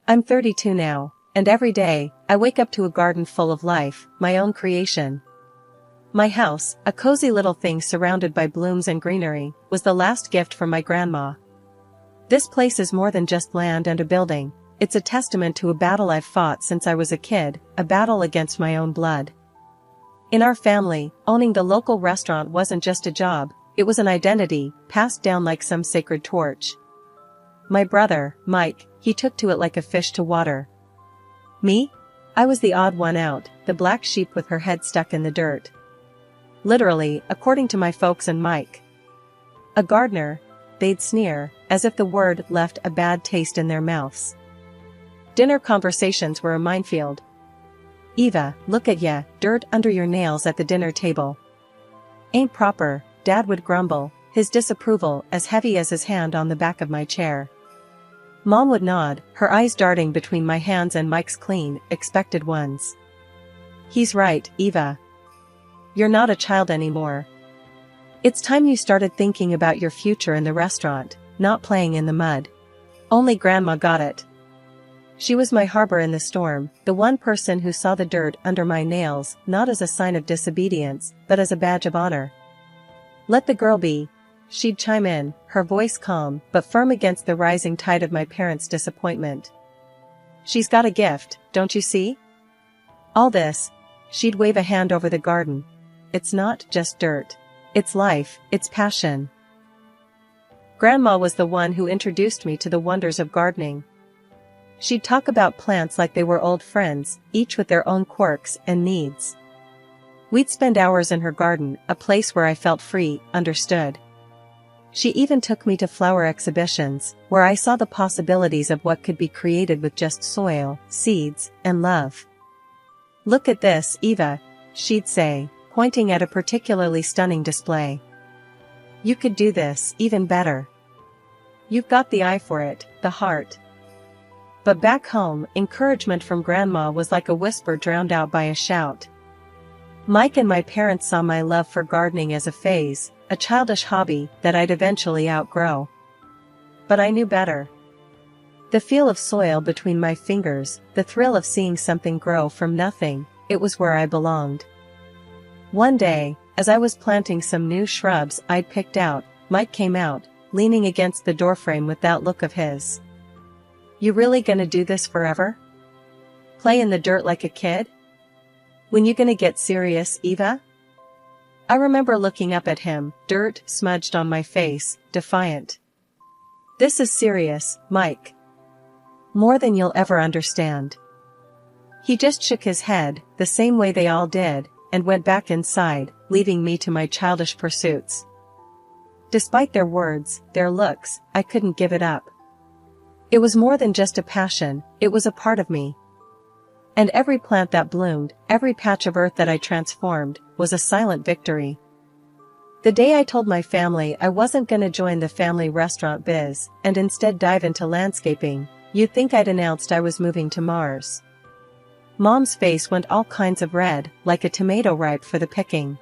I'm 32 now, and every day, I wake up to a garden full of life, my own creation. My house, a cozy little thing surrounded by blooms and greenery, was the last gift from my grandma. This place is more than just land and a building, it's a testament to a battle I've fought since I was a kid, a battle against my own blood. In our family, owning the local restaurant wasn't just a job, it was an identity, passed down like some sacred torch. My brother, Mike, he took to it like a fish to water. Me? I was the odd one out, the black sheep with her head stuck in the dirt. Literally, according to my folks and Mike. A gardener, they'd sneer, as if the word left a bad taste in their mouths. Dinner conversations were a minefield. "Eva, look at ya, dirt under your nails at the dinner table. Ain't proper," Dad would grumble, his disapproval as heavy as his hand on the back of my chair. Mom would nod, her eyes darting between my hands and Mike's clean, expected ones. "He's right, Eva. You're not a child anymore. It's time you started thinking about your future in the restaurant, not playing in the mud." Only Grandma got it. She was my harbor in the storm, the one person who saw the dirt under my nails, not as a sign of disobedience, but as a badge of honor. "Let the girl be," she'd chime in, her voice calm, but firm against the rising tide of my parents' disappointment. "She's got a gift, don't you see? All this," she'd wave a hand over the garden. "It's not just dirt. It's life, it's passion." Grandma was the one who introduced me to the wonders of gardening. She'd talk about plants like they were old friends, each with their own quirks and needs. We'd spend hours in her garden, a place where I felt free, understood. She even took me to flower exhibitions, where I saw the possibilities of what could be created with just soil, seeds, and love. "Look at this, Eva," she'd say, pointing at a particularly stunning display. "You could do this even better. You've got the eye for it, the heart." But back home, encouragement from Grandma was like a whisper drowned out by a shout. Mike and my parents saw my love for gardening as a phase, a childish hobby that I'd eventually outgrow. But I knew better. The feel of soil between my fingers, the thrill of seeing something grow from nothing, it was where I belonged. One day, as I was planting some new shrubs I'd picked out, Mike came out, leaning against the doorframe with that look of his. "You really gonna do this forever? Play in the dirt like a kid? When you gonna get serious, Eva?" I remember looking up at him, dirt smudged on my face, defiant. "This is serious, Mike. More than you'll ever understand." He just shook his head, the same way they all did, and went back inside, leaving me to my childish pursuits. Despite their words, their looks, I couldn't give it up. It was more than just a passion, it was a part of me. And every plant that bloomed, every patch of earth that I transformed, was a silent victory. The day I told my family I wasn't gonna join the family restaurant biz, and instead dive into landscaping, you'd think I'd announced I was moving to Mars. Mom's face went all kinds of red, like a tomato ripe for the picking.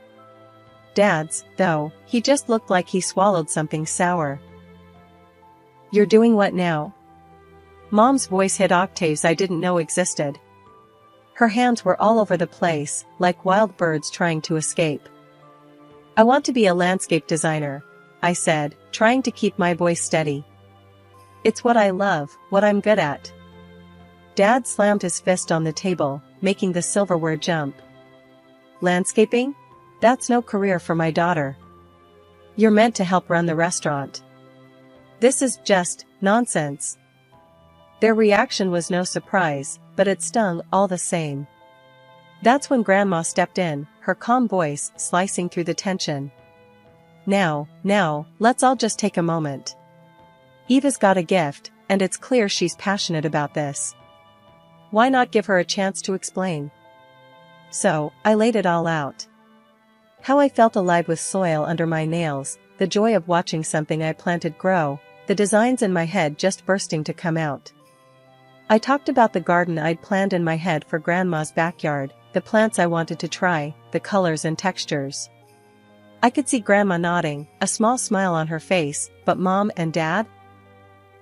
Dad's, though, he just looked like he swallowed something sour. "You're doing what now?" Mom's voice hit octaves I didn't know existed. Her hands were all over the place, like wild birds trying to escape. "I want to be a landscape designer," I said, trying to keep my voice steady. "It's what I love, what I'm good at." Dad slammed his fist on the table, making the silverware jump. "Landscaping? That's no career for my daughter. You're meant to help run the restaurant. This is just nonsense." Their reaction was no surprise, but it stung all the same. That's when Grandma stepped in, her calm voice slicing through the tension. Now, let's all just take a moment. Eva's got a gift, and it's clear she's passionate about this. Why not give her a chance to explain?" So, I laid it all out. How I felt alive with soil under my nails, the joy of watching something I planted grow, the designs in my head just bursting to come out. I talked about the garden I'd planned in my head for Grandma's backyard, the plants I wanted to try, the colors and textures. I could see Grandma nodding, a small smile on her face, but Mom and Dad?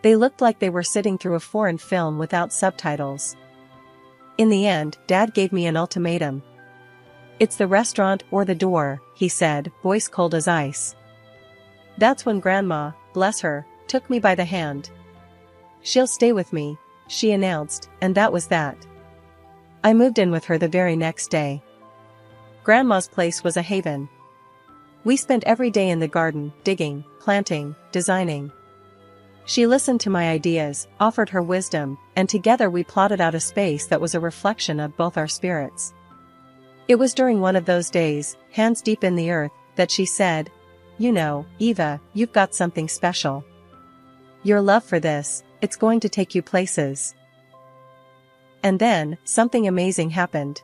They looked like they were sitting through a foreign film without subtitles. In the end, Dad gave me an ultimatum. "It's the restaurant or the door," he said, voice cold as ice. That's when Grandma, bless her, took me by the hand. "She'll stay with me," she announced, and that was that. I moved in with her the very next day. Grandma's place was a haven. We spent every day in the garden, digging, planting, designing. She listened to my ideas, offered her wisdom, and together we plotted out a space that was a reflection of both our spirits. It was during one of those days, hands deep in the earth, that she said, "You know, Eva, you've got something special. Your love for this, it's going to take you places." And then, something amazing happened.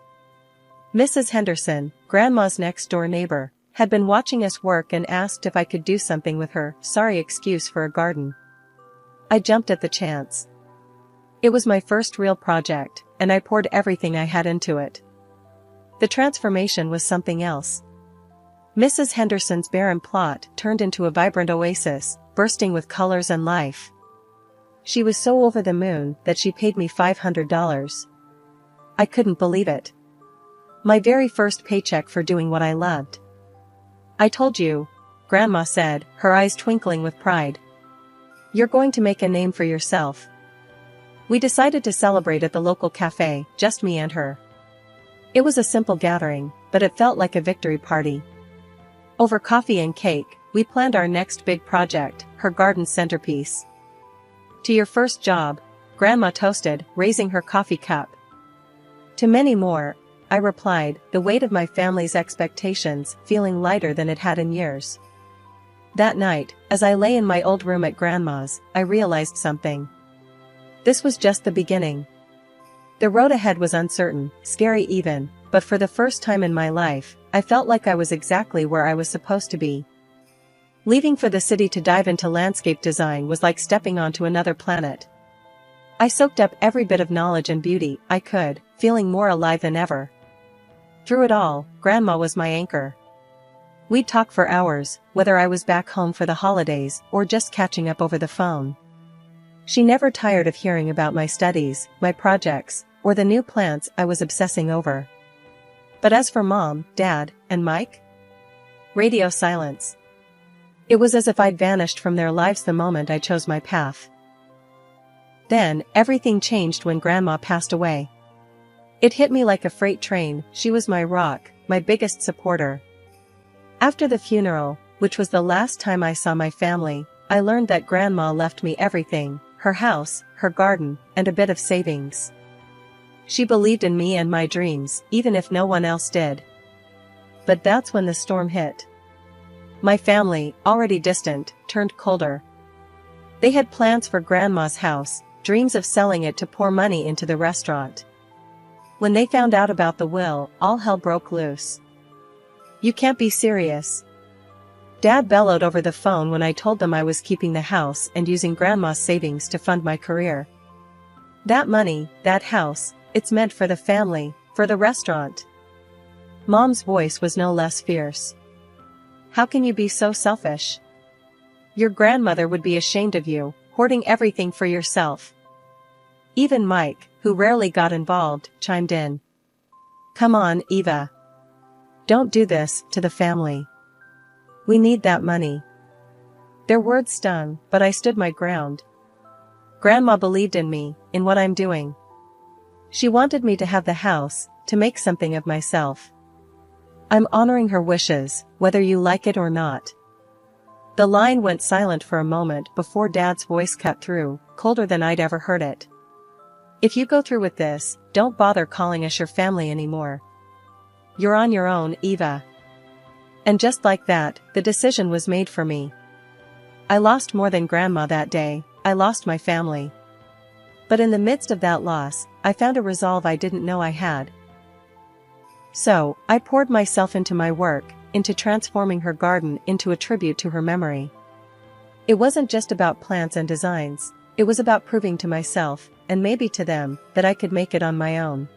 Mrs. Henderson, Grandma's next-door neighbor, had been watching us work and asked if I could do something with her sorry excuse for a garden. I jumped at the chance. It was my first real project, and I poured everything I had into it. The transformation was something else. Mrs. Henderson's barren plot turned into a vibrant oasis, bursting with colors and life. She was so over the moon that she paid me $500. I couldn't believe it. My very first paycheck for doing what I loved. "I told you," Grandma said, her eyes twinkling with pride. "You're going to make a name for yourself." We decided to celebrate at the local cafe, just me and her. It was a simple gathering, but it felt like a victory party. Over coffee and cake, we planned our next big project, her garden centerpiece. "To your first job," Grandma toasted, raising her coffee cup. "To many more," I replied, the weight of my family's expectations feeling lighter than it had in years. That night, as I lay in my old room at Grandma's, I realized something. This was just the beginning. The road ahead was uncertain, scary even, but for the first time in my life, I felt like I was exactly where I was supposed to be. Leaving for the city to dive into landscape design was like stepping onto another planet. I soaked up every bit of knowledge and beauty I could, feeling more alive than ever. Through it all, Grandma was my anchor. We'd talk for hours, whether I was back home for the holidays or just catching up over the phone. She never tired of hearing about my studies, my projects, or the new plants I was obsessing over. But as for Mom, Dad, and Mike? Radio silence. It was as if I'd vanished from their lives the moment I chose my path. Then, everything changed when Grandma passed away. It hit me like a freight train. She was my rock, my biggest supporter. After the funeral, which was the last time I saw my family, I learned that Grandma left me everything, her house, her garden, and a bit of savings. She believed in me and my dreams, even if no one else did. But that's when the storm hit. My family, already distant, turned colder. They had plans for Grandma's house, dreams of selling it to pour money into the restaurant. When they found out about the will, all hell broke loose. "You can't be serious." Dad bellowed over the phone when I told them I was keeping the house and using Grandma's savings to fund my career. "That money, that house, it's meant for the family, for the restaurant." Mom's voice was no less fierce. "How can you be so selfish? Your grandmother would be ashamed of you, hoarding everything for yourself." Even Mike, who rarely got involved, chimed in. "Come on, Eva. Don't do this to the family. We need that money." Their words stung, but I stood my ground. Grandma believed in me, in what I'm doing. She wanted me to have the house, to make something of myself. I'm honoring her wishes, whether you like it or not. The line went silent for a moment before Dad's voice cut through, colder than I'd ever heard it. "If you go through with this, don't bother calling us your family anymore. You're on your own, Eva." And just like that, the decision was made for me. I lost more than Grandma that day, I lost my family. But in the midst of that loss, I found a resolve I didn't know I had. So, I poured myself into my work, into transforming her garden into a tribute to her memory. It wasn't just about plants and designs, it was about proving to myself, and maybe to them, that I could make it on my own.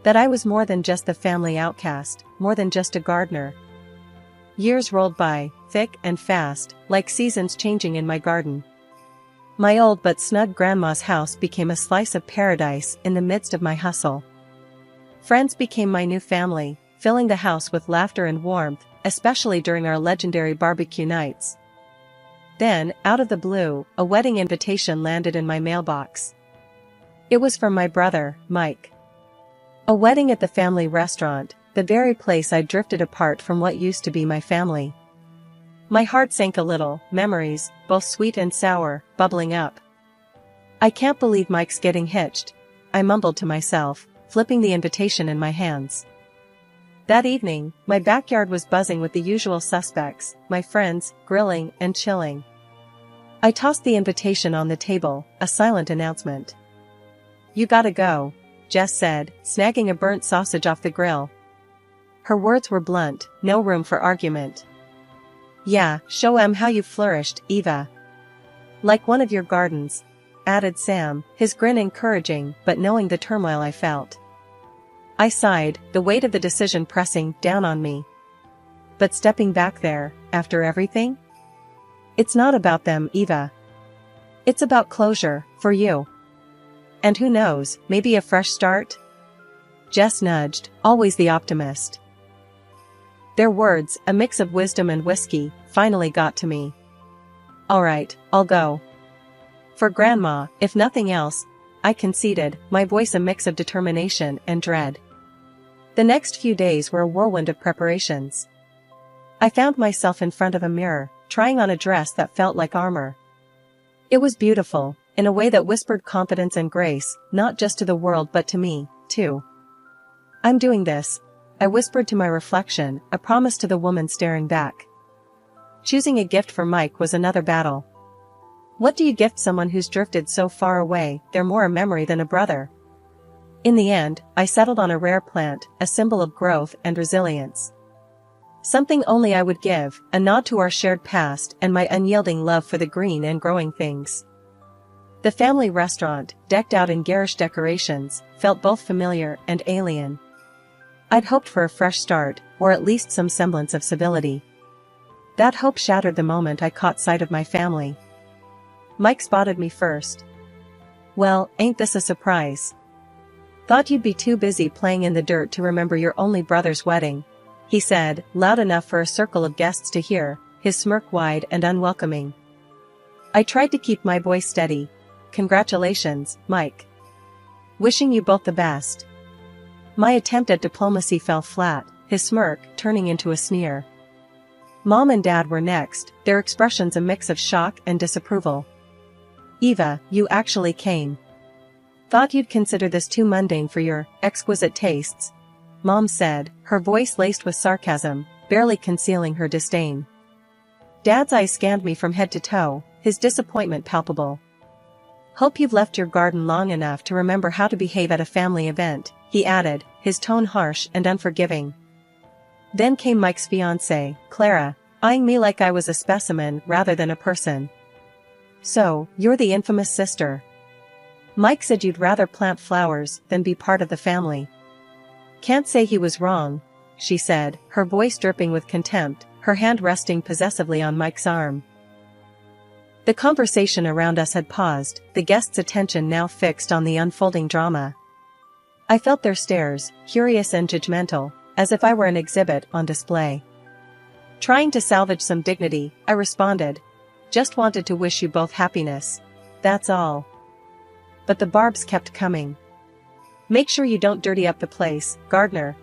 That I was more than just the family outcast, more than just a gardener. Years rolled by, thick and fast, like seasons changing in my garden. My old but snug grandma's house became a slice of paradise in the midst of my hustle. Friends became my new family, filling the house with laughter and warmth, especially during our legendary barbecue nights. Then, out of the blue, a wedding invitation landed in my mailbox. It was from my brother, Mike. A wedding at the family restaurant, the very place I'd drifted apart from what used to be my family. My heart sank a little, memories, both sweet and sour, bubbling up. I can't believe Mike's getting hitched, I mumbled to myself, flipping the invitation in my hands. That evening, my backyard was buzzing with the usual suspects, my friends, grilling and chilling. I tossed the invitation on the table, a silent announcement. "You gotta go," Jess said, snagging a burnt sausage off the grill. Her words were blunt, no room for argument. "Yeah, show 'em how you flourished, Eva. Like one of your gardens," added Sam, his grin encouraging but knowing the turmoil I felt. I sighed, the weight of the decision pressing down on me. But stepping back there, after everything? It's not about them, Eva. It's about closure, for you. And who knows, maybe a fresh start? Jess nudged, always the optimist. Their words, a mix of wisdom and whiskey, finally got to me. "All right, I'll go. For Grandma, if nothing else," I conceded, my voice a mix of determination and dread. The next few days were a whirlwind of preparations. I found myself in front of a mirror, trying on a dress that felt like armor. It was beautiful, in a way that whispered confidence and grace, not just to the world but to me, too. "I'm doing this," I whispered to my reflection, a promise to the woman staring back. Choosing a gift for Mike was another battle. What do you gift someone who's drifted so far away? They're more a memory than a brother. In the end, I settled on a rare plant, a symbol of growth and resilience. Something only I would give, a nod to our shared past and my unyielding love for the green and growing things. The family restaurant, decked out in garish decorations, felt both familiar and alien. I'd hoped for a fresh start, or at least some semblance of civility. That hope shattered the moment I caught sight of my family. Mike spotted me first. "Well, ain't this a surprise? Thought you'd be too busy playing in the dirt to remember your only brother's wedding," he said, loud enough for a circle of guests to hear, his smirk wide and unwelcoming. I tried to keep my voice steady. "Congratulations, Mike. Wishing you both the best." My attempt at diplomacy fell flat, his smirk turning into a sneer. Mom and Dad were next, their expressions a mix of shock and disapproval. "Eva, you actually came. Thought you'd consider this too mundane for your exquisite tastes," Mom said, her voice laced with sarcasm, barely concealing her disdain. Dad's eyes scanned me from head to toe, his disappointment palpable. "Hope you've left your garden long enough to remember how to behave at a family event," he added, his tone harsh and unforgiving. Then came Mike's fiancée, Clara, eyeing me like I was a specimen rather than a person. "So, you're the infamous sister. Mike said you'd rather plant flowers than be part of the family." "Can't say he was wrong," she said, her voice dripping with contempt, her hand resting possessively on Mike's arm. The conversation around us had paused, the guests' attention now fixed on the unfolding drama. I felt their stares, curious and judgmental, as if I were an exhibit on display. Trying to salvage some dignity, I responded, "Just wanted to wish you both happiness. That's all." But the barbs kept coming. "Make sure you don't dirty up the place, Gardner.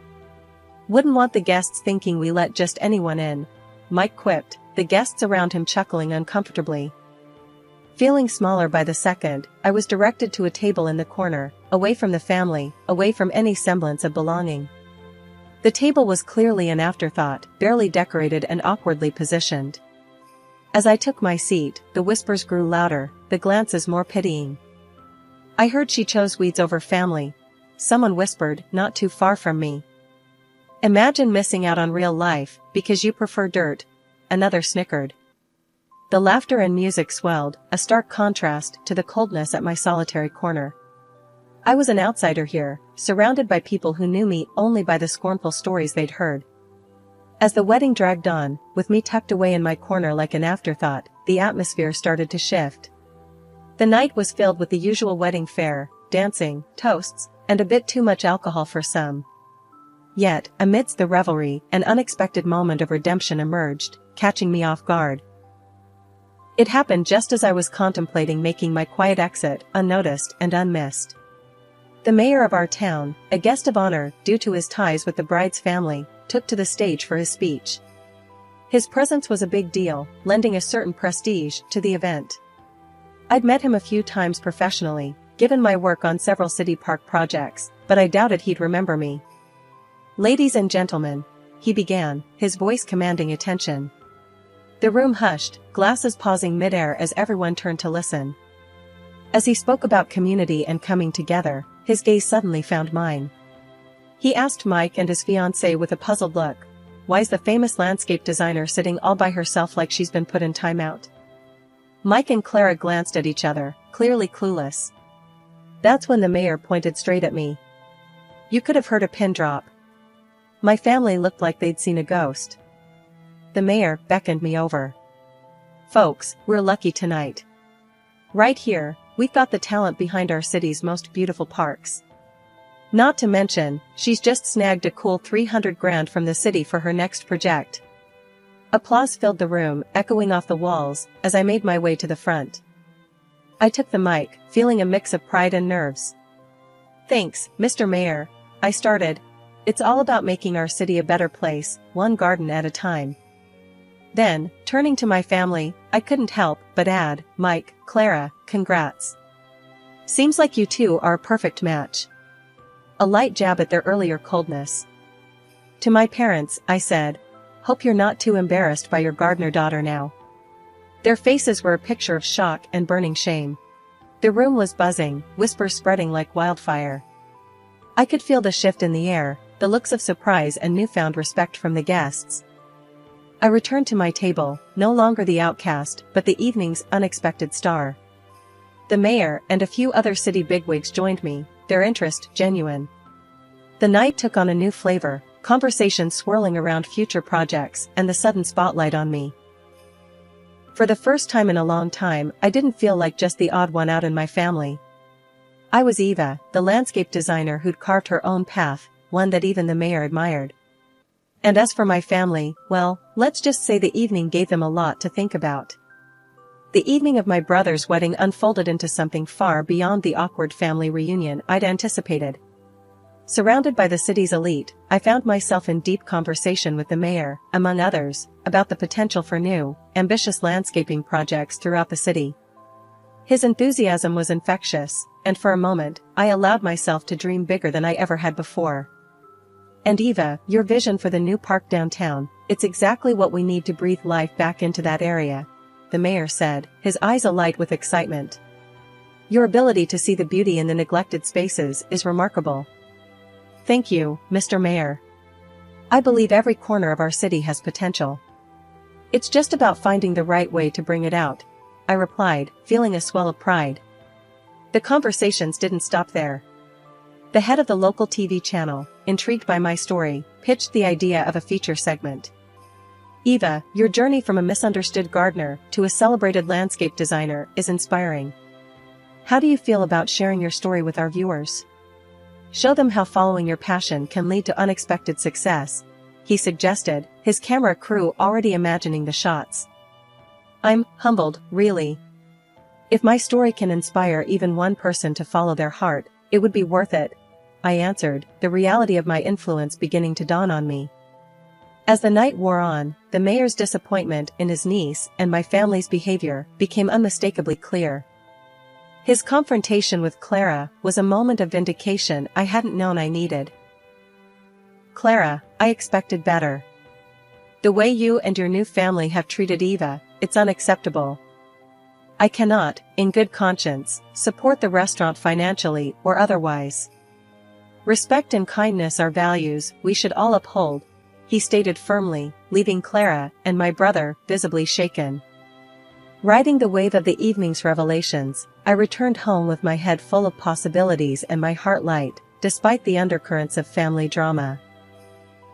Wouldn't want the guests thinking we let just anyone in," Mike quipped, the guests around him chuckling uncomfortably. Feeling smaller by the second, I was directed to a table in the corner, away from the family, away from any semblance of belonging. The table was clearly an afterthought, barely decorated and awkwardly positioned. As I took my seat, the whispers grew louder, the glances more pitying. "I heard she chose weeds over family," someone whispered, not too far from me. "Imagine missing out on real life, because you prefer dirt," another snickered. The laughter and music swelled, a stark contrast to the coldness at my solitary corner. I was an outsider here, surrounded by people who knew me only by the scornful stories they'd heard. As the wedding dragged on, with me tucked away in my corner like an afterthought, the atmosphere started to shift. The night was filled with the usual wedding fare, dancing, toasts, and a bit too much alcohol for some. Yet, amidst the revelry, an unexpected moment of redemption emerged, catching me off guard. It happened just as I was contemplating making my quiet exit, unnoticed and unmissed. The mayor of our town, a guest of honor due to his ties with the bride's family, took to the stage for his speech. His presence was a big deal, lending a certain prestige to the event. I'd met him a few times professionally, given my work on several city park projects, but I doubted he'd remember me. "Ladies and gentlemen," he began, his voice commanding attention. The room hushed, glasses pausing midair as everyone turned to listen. As he spoke about community and coming together, his gaze suddenly found mine. He asked Mike and his fiancée with a puzzled look, "Why's the famous landscape designer sitting all by herself like she's been put in timeout?" Mike and Clara glanced at each other, clearly clueless. That's when the mayor pointed straight at me. You could have heard a pin drop. My family looked like they'd seen a ghost. The mayor beckoned me over. "Folks, we're lucky tonight. Right here, we've got the talent behind our city's most beautiful parks. Not to mention, she's just snagged a cool 300 grand from the city for her next project." Applause filled the room, echoing off the walls, as I made my way to the front. I took the mic, feeling a mix of pride and nerves. "Thanks, Mr. Mayor," I started. "It's all about making our city a better place, one garden at a time." Then, turning to my family, I couldn't help but add, "Mike, Clara, congrats. Seems like you two are a perfect match." A light jab at their earlier coldness. To my parents, I said, "Hope you're not too embarrassed by your gardener daughter now." Their faces were a picture of shock and burning shame. The room was buzzing, whispers spreading like wildfire. I could feel the shift in the air, the looks of surprise and newfound respect from the guests. I returned to my table, no longer the outcast, but the evening's unexpected star. The mayor and a few other city bigwigs joined me, their interest genuine. The night took on a new flavor, conversations swirling around future projects and the sudden spotlight on me. For the first time in a long time, I didn't feel like just the odd one out in my family. I was Eva, the landscape designer who'd carved her own path, one that even the mayor admired. And as for my family, well, let's just say the evening gave them a lot to think about. The evening of my brother's wedding unfolded into something far beyond the awkward family reunion I'd anticipated. Surrounded by the city's elite, I found myself in deep conversation with the mayor, among others, about the potential for new, ambitious landscaping projects throughout the city. His enthusiasm was infectious, and for a moment, I allowed myself to dream bigger than I ever had before. "And Eva, your vision for the new park downtown, it's exactly what we need to breathe life back into that area," the mayor said, his eyes alight with excitement. "Your ability to see the beauty in the neglected spaces is remarkable." "Thank you, Mr. Mayor. I believe every corner of our city has potential. It's just about finding the right way to bring it out," I replied, feeling a swell of pride. The conversations didn't stop there. The head of the local TV channel, intrigued by my story, pitched the idea of a feature segment. "Eva, your journey from a misunderstood gardener to a celebrated landscape designer is inspiring. How do you feel about sharing your story with our viewers? Show them how following your passion can lead to unexpected success," he suggested, his camera crew already imagining the shots. "I'm humbled, really. If my story can inspire even one person to follow their heart, it would be worth it," I answered, the reality of my influence beginning to dawn on me. As the night wore on, the mayor's disappointment in his niece and my family's behavior became unmistakably clear. His confrontation with Clara was a moment of vindication I hadn't known I needed. "Clara, I expected better. The way you and your new family have treated Eva, it's unacceptable. I cannot, in good conscience, support the restaurant financially or otherwise. Respect and kindness are values we should all uphold," he stated firmly, leaving Clara and my brother visibly shaken. Riding the wave of the evening's revelations, I returned home with my head full of possibilities and my heart light, despite the undercurrents of family drama.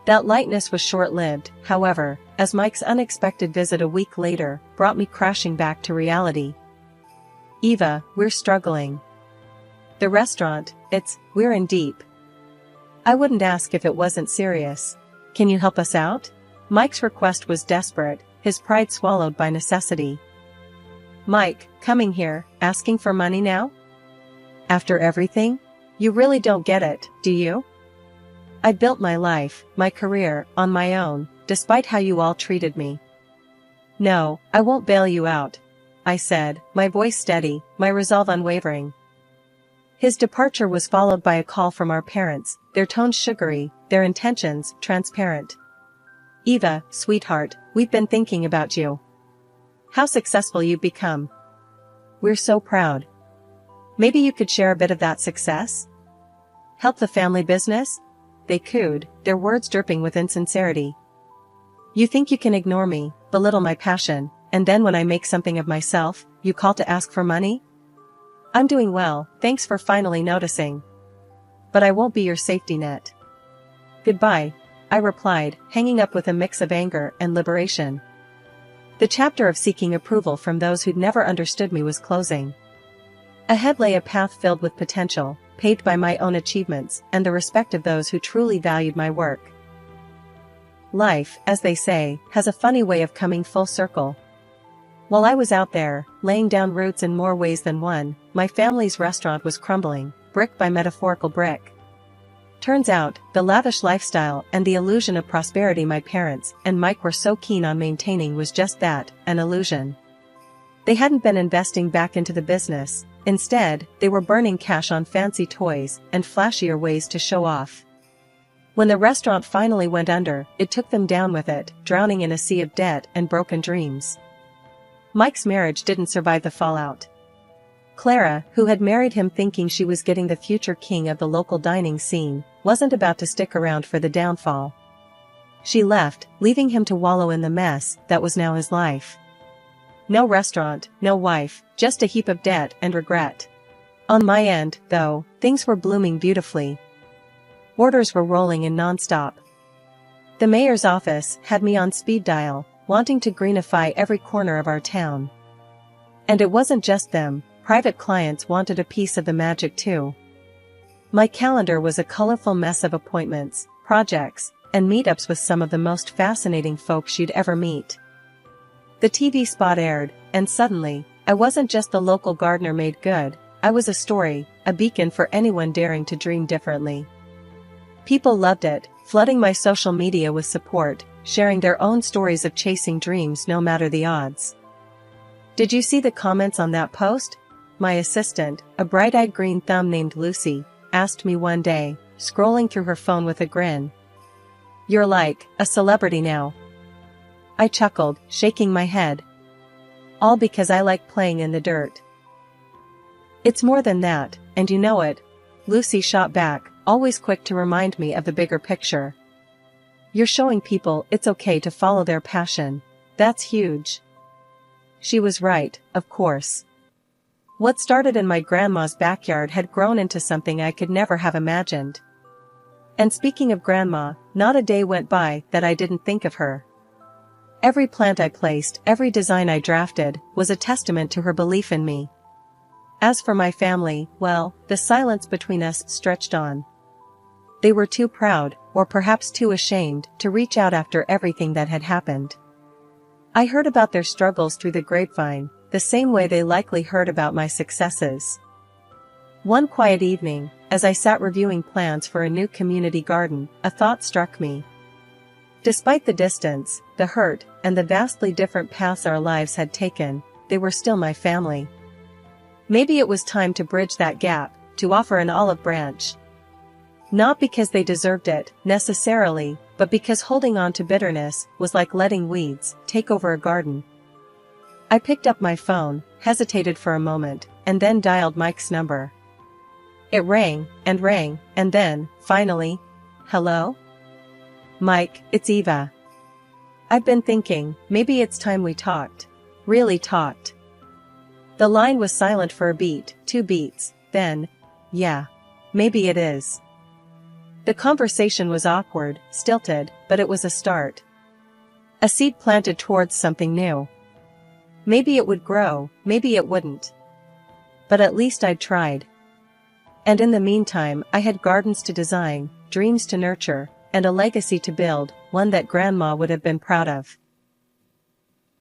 That lightness was short-lived, however, as Mike's unexpected visit a week later brought me crashing back to reality. Eva, we're struggling. The restaurant, we're in deep. I wouldn't ask if it wasn't serious. Can you help us out? Mike's request was desperate, his pride swallowed by necessity. Mike, coming here, asking for money now? After everything? You really don't get it, do you? I built my life, my career, on my own, despite how you all treated me. No, I won't bail you out, I said, my voice steady, my resolve unwavering. His departure was followed by a call from our parents, their tones sugary, their intentions transparent. Eva, sweetheart, we've been thinking about you. How successful you've become. We're so proud. Maybe you could share a bit of that success? Help the family business? They cooed, their words dripping with insincerity. You think you can ignore me, belittle my passion, and then when I make something of myself, you call to ask for money? I'm doing well, thanks for finally noticing. But I won't be your safety net. Goodbye, I replied, hanging up with a mix of anger and liberation. The chapter of seeking approval from those who'd never understood me was closing. Ahead lay a path filled with potential, paved by my own achievements and the respect of those who truly valued my work. Life, as they say, has a funny way of coming full circle. While I was out there, laying down roots in more ways than one, my family's restaurant was crumbling, brick by metaphorical brick. Turns out, the lavish lifestyle and the illusion of prosperity my parents and Mike were so keen on maintaining was just that, an illusion. They hadn't been investing back into the business, instead, they were burning cash on fancy toys and flashier ways to show off. When the restaurant finally went under, it took them down with it, drowning in a sea of debt and broken dreams. Mike's marriage didn't survive the fallout. Clara, who had married him thinking she was getting the future king of the local dining scene, wasn't about to stick around for the downfall. She left, leaving him to wallow in the mess that was now his life. No restaurant, no wife, just a heap of debt and regret. On my end, though, things were blooming beautifully. Orders were rolling in non-stop. The mayor's office had me on speed dial, wanting to greenify every corner of our town. And it wasn't just them, private clients wanted a piece of the magic too. My calendar was a colorful mess of appointments, projects, and meetups with some of the most fascinating folks you'd ever meet. The TV spot aired, and suddenly, I wasn't just the local gardener made good, I was a story, a beacon for anyone daring to dream differently. People loved it, flooding my social media with support, sharing their own stories of chasing dreams no matter the odds. Did you see the comments on that post? My assistant, a bright-eyed green thumb named Lucy, asked me one day, scrolling through her phone with a grin. You're like a celebrity now. I chuckled, shaking my head. All because I like playing in the dirt. It's more than that, and you know it, Lucy shot back, always quick to remind me of the bigger picture. You're showing people it's okay to follow their passion. That's huge. She was right, of course. What started in my grandma's backyard had grown into something I could never have imagined. And speaking of grandma, not a day went by that I didn't think of her. Every plant I placed, every design I drafted, was a testament to her belief in me. As for my family, well, the silence between us stretched on. They were too proud, or perhaps too ashamed, to reach out after everything that had happened. I heard about their struggles through the grapevine, the same way they likely heard about my successes. One quiet evening, as I sat reviewing plans for a new community garden, a thought struck me. Despite the distance, the hurt, and the vastly different paths our lives had taken, they were still my family. Maybe it was time to bridge that gap, to offer an olive branch. Not because they deserved it, necessarily, but because holding on to bitterness was like letting weeds take over a garden. I picked up my phone, hesitated for a moment, and then dialed Mike's number. It rang, and then, finally, hello? Mike, it's Eva. I've been thinking, maybe it's time we talked. Really talked. The line was silent for a beat, 2 beats, then, yeah, maybe it is. The conversation was awkward, stilted, but it was a start. A seed planted towards something new. Maybe it would grow, maybe it wouldn't. but at least I'd tried. And in the meantime I had gardens to design, dreams to nurture, and a legacy to build, one that Grandma would have been proud of.